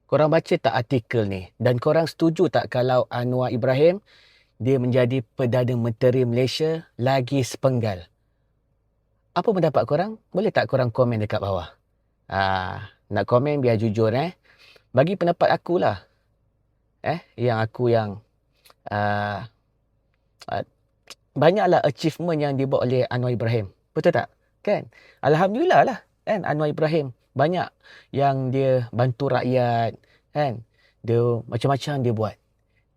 Korang baca tak artikel ni? Dan korang setuju tak kalau Anwar Ibrahim dia menjadi Perdana Menteri Malaysia lagi sepenggal? Apa pendapat korang? Boleh tak korang komen dekat bawah? Nak komen biar jujur Bagi pendapat akulah. Yang aku yang uh, uh, banyaklah achievement yang dibuat oleh Anwar Ibrahim. Betul tak? Kan? Alhamdulillah lah. Kan? Anwar Ibrahim banyak yang dia bantu rakyat. Kan? Dia macam-macam dia buat.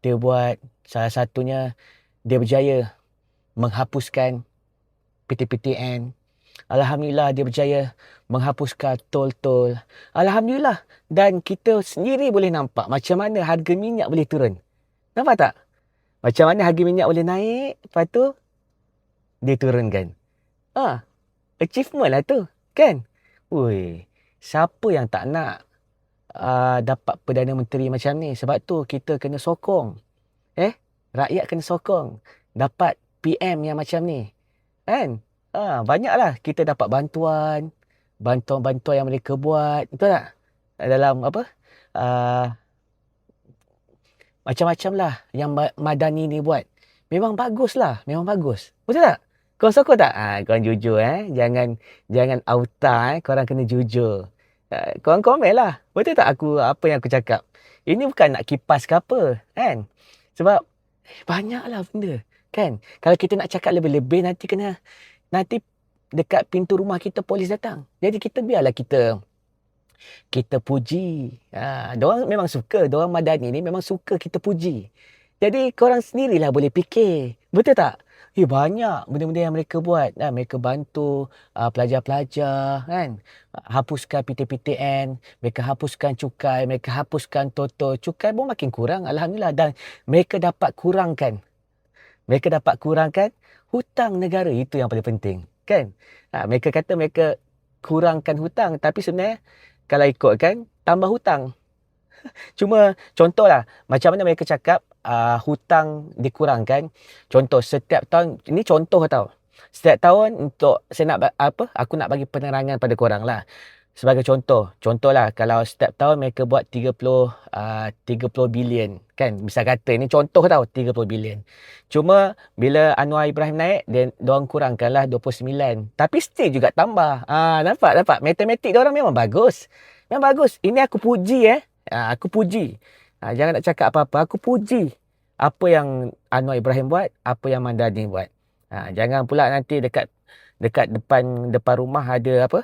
Dia buat salah satunya dia berjaya menghapuskan PTPTN. Alhamdulillah dia berjaya menghapuskan tol-tol. Alhamdulillah. Dan kita sendiri boleh nampak macam mana harga minyak boleh turun. Nampak tak? Macam mana harga minyak boleh naik, lepas tu dia turunkan. Achievement lah tu. Kan? Ui, siapa yang tak nak dapat Perdana Menteri macam ni? Sebab tu kita kena sokong. Rakyat kena sokong. Dapat PM yang macam ni. Kan? Banyaklah kita dapat bantuan. Bantuan-bantuan yang mereka buat. Betul tak? Dalam apa? Macam-macam lah yang Madani ni buat. Memang bagus lah. Memang bagus. Betul tak? Korang sokong tak? Korang jujur Jangan auta korang kena jujur. Korang komen lah. Betul tak apa yang aku cakap? Ini bukan nak kipas ke apa. Kan? Sebab banyaklah benda. Kan? Kalau kita nak cakap lebih-lebih nanti dekat pintu rumah kita polis datang. Jadi kita biarlah kita puji. Diorang memang suka. Diorang Madani ni memang suka kita puji. Jadi korang sendirilah boleh fikir. Betul tak? Banyak benda-benda yang mereka buat. Mereka bantu pelajar-pelajar. Kan? Hapuskan PTPTN. Mereka hapuskan cukai. Mereka hapuskan toto. Cukai pun makin kurang. Alhamdulillah. Dan mereka dapat kurangkan. Hutang negara. Itu yang paling penting. Kan? Mereka kata mereka kurangkan hutang. Tapi sebenarnya kalau ikutkan, tambah hutang. Cuma contohlah, macam mana mereka cakap hutang dikurangkan. Contoh, setiap tahun, ini contoh tau. Setiap tahun aku nak bagi penerangan pada korang lah. Sebagai contohlah kalau setiap tahun mereka buat 30 bilion. Kan, bisa kata ini contoh tau, 30 bilion. Cuma bila Anwar Ibrahim naik, diorang kurangkanlah 29. Tapi still juga tambah. Nampak? Matematik diorang memang bagus. Memang bagus. Ini aku puji Aku puji. Jangan nak cakap apa-apa. Aku puji apa yang Anwar Ibrahim buat, apa yang Madani buat. Jangan pula nanti dekat depan rumah ada apa?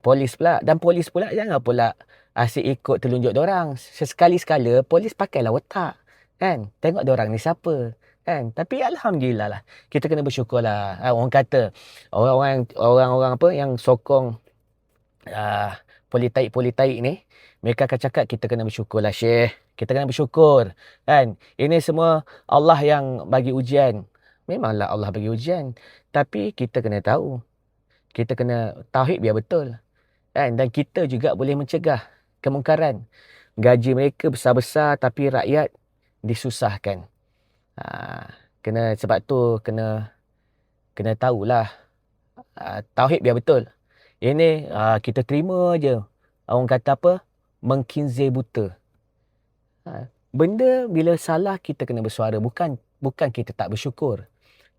Polis pula. Dan polis pula jangan pula asyik ikut telunjuk diorang. Sesekali-sekala polis pakailah otak. Kan? Tengok diorang ni siapa. Kan? Tapi alhamdulillah lah. Kita kena bersyukur lah. Orang kata orang-orang apa yang sokong politik ni, mereka akan cakap kita kena bersyukur lah Syekh. Kita kena bersyukur. Kan? Ini semua Allah yang bagi ujian. Memanglah Allah bagi ujian. Tapi kita kena tahu. Kita kena tauhid biar betul. Kan? Dan kita juga boleh mencegah kemungkaran. Gaji mereka besar-besar tapi rakyat disusahkan. Sebab tu kena tahulah. Tauhid biar betul. Ini kita terima je. Orang kata apa? Mengkinzir buta. Benda bila salah kita kena bersuara. Bukan kita tak bersyukur.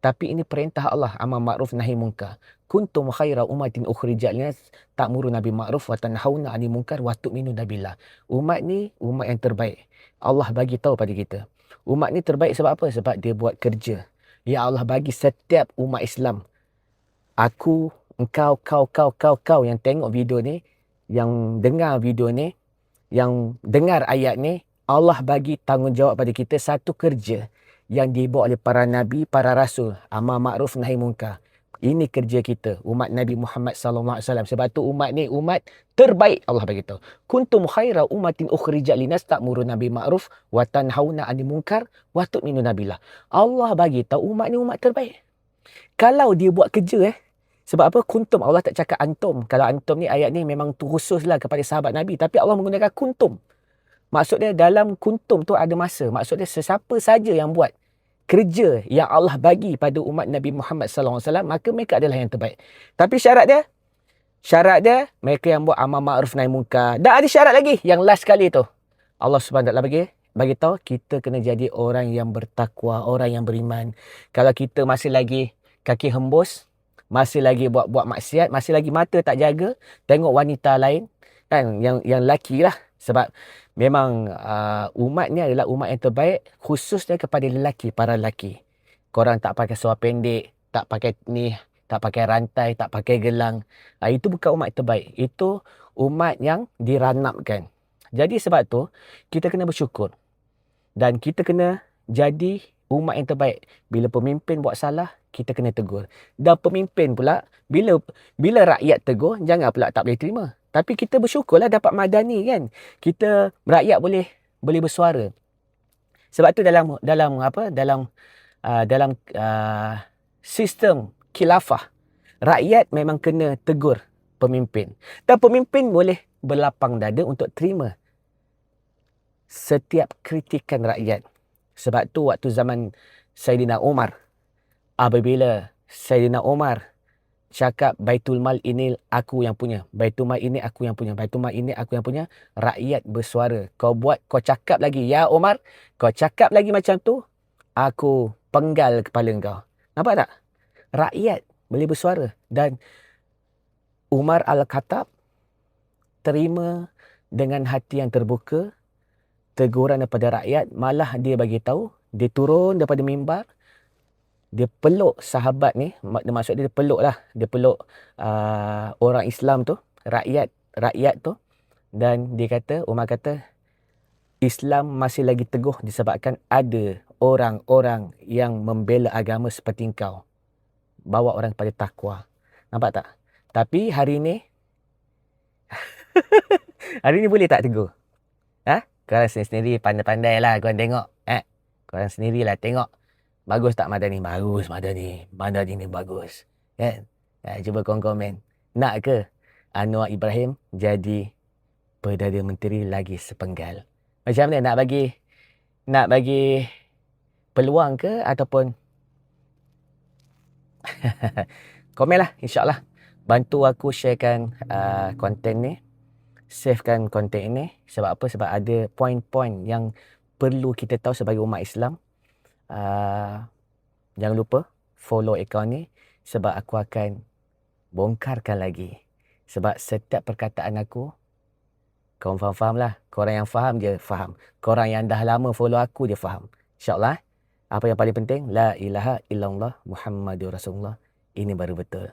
Tapi ini perintah Allah. Amar ma'ruf nahi munkar. Kuntum khaira umatin ukhrijat linnas ta'muruna bil ma'ruf wa tanhauna 'anil munkar wa tu'minuna billah. Umat ni umat yang terbaik. Allah bagi tahu pada kita. Umat ni terbaik sebab apa? Sebab dia buat kerja. Ya Allah bagi setiap umat Islam. Aku, engkau, kau yang tengok video ni, yang dengar video ni, yang dengar ayat ni, Allah bagi tanggungjawab pada kita satu kerja yang dibuat oleh para nabi, para rasul. Amar ma'ruf nahi munkar. Ini kerja kita, umat Nabi Muhammad sallallahu alaihi wasallam. Sebab tu umat ni umat terbaik, Allah bagi tahu. Kuntum khaira umatin ukhrijat linnas ta'muruna bil ma'ruf wa tanhauna 'anil munkar wa tu'minuna billah. Allah bagi tahu umat ni umat terbaik. Kalau dia buat kerja sebab apa? Kuntum. Allah tak cakap antum. Kalau antum ni ayat ni memang khususlah kepada sahabat Nabi. Tapi Allah menggunakan kuntum. Maksudnya dalam kuntum tu ada masa. Maksudnya sesiapa saja yang buat kerja yang Allah bagi pada umat Nabi Muhammad SAW, maka mereka adalah yang terbaik. Tapi syarat dia, Syarat dia, mereka yang buat amal ma'ruf nahi munkar. Dan ada syarat lagi, yang last sekali tu. Allah Subhanahu Wa Taala bagi tahu kita kena jadi orang yang bertakwa, orang yang beriman. Kalau kita masih lagi kaki hembus, masih lagi buat maksiat, masih lagi mata tak jaga, tengok wanita lain, kan, yang lelaki lah. Sebab memang umat ni adalah umat yang terbaik, khususnya kepada lelaki, para lelaki. Korang tak pakai seluar pendek, tak pakai ni, tak pakai rantai, tak pakai gelang. Itu bukan umat terbaik. Itu umat yang diranapkan. Jadi sebab tu, kita kena bersyukur. Dan kita kena jadi umat yang terbaik. Bila pemimpin buat salah, kita kena tegur. Dan pemimpin pula, bila rakyat tegur, jangan pula tak boleh terima. Tapi kita bersyukurlah dapat madani kan. Kita, rakyat boleh bersuara. Sebab tu dalam sistem khilafah, rakyat memang kena tegur pemimpin. Dan pemimpin boleh berlapang dada untuk terima setiap kritikan rakyat. Sebab tu waktu zaman Saidina Umar, apabila Saidina Umar cakap Baitul Mal ini aku yang punya, Baitul Mal ini aku yang punya, Baitul Mal ini aku yang punya, rakyat bersuara. Kau cakap lagi, ya Umar, kau cakap lagi macam tu, aku penggal kepala kau. Nampak tak? Rakyat boleh bersuara. Dan Umar Al-Khattab terima dengan hati yang terbuka teguran daripada rakyat. Malah dia bagi tahu, dia turun daripada mimbar, dia peluk sahabat ni, maksud dia peluk lah, dia peluk orang Islam tu, rakyat tu, dan dia kata, Umar kata, Islam masih lagi teguh disebabkan ada orang-orang yang membela agama seperti engkau. Bawa orang kepada takwa. Nampak tak? Tapi hari ni hari ni boleh tak tegur? Korang sendiri pandai-pandai lah korang tengok. Korang sendirilah tengok. Bagus tak Madani? Bagus Madani. Madani ni bagus. Kan? Cuba korang komen. Nak ke Anwar Ibrahim jadi Perdana Menteri lagi sepenggal? Macam mana? Nak bagi peluang ke ataupun komen lah, insyaAllah. Bantu aku sharekan konten ni. Savekan konten ini. Sebab apa? Sebab ada poin-poin yang perlu kita tahu sebagai umat Islam. Jangan lupa follow akaun ni. Sebab aku akan bongkarkan lagi. Sebab setiap perkataan aku, korang faham lah. Korang yang faham je faham. Korang yang dah lama follow aku je faham. InsyaAllah. Apa yang paling penting? La ilaha illallah Muhammadur Rasulullah. Ini baru betul.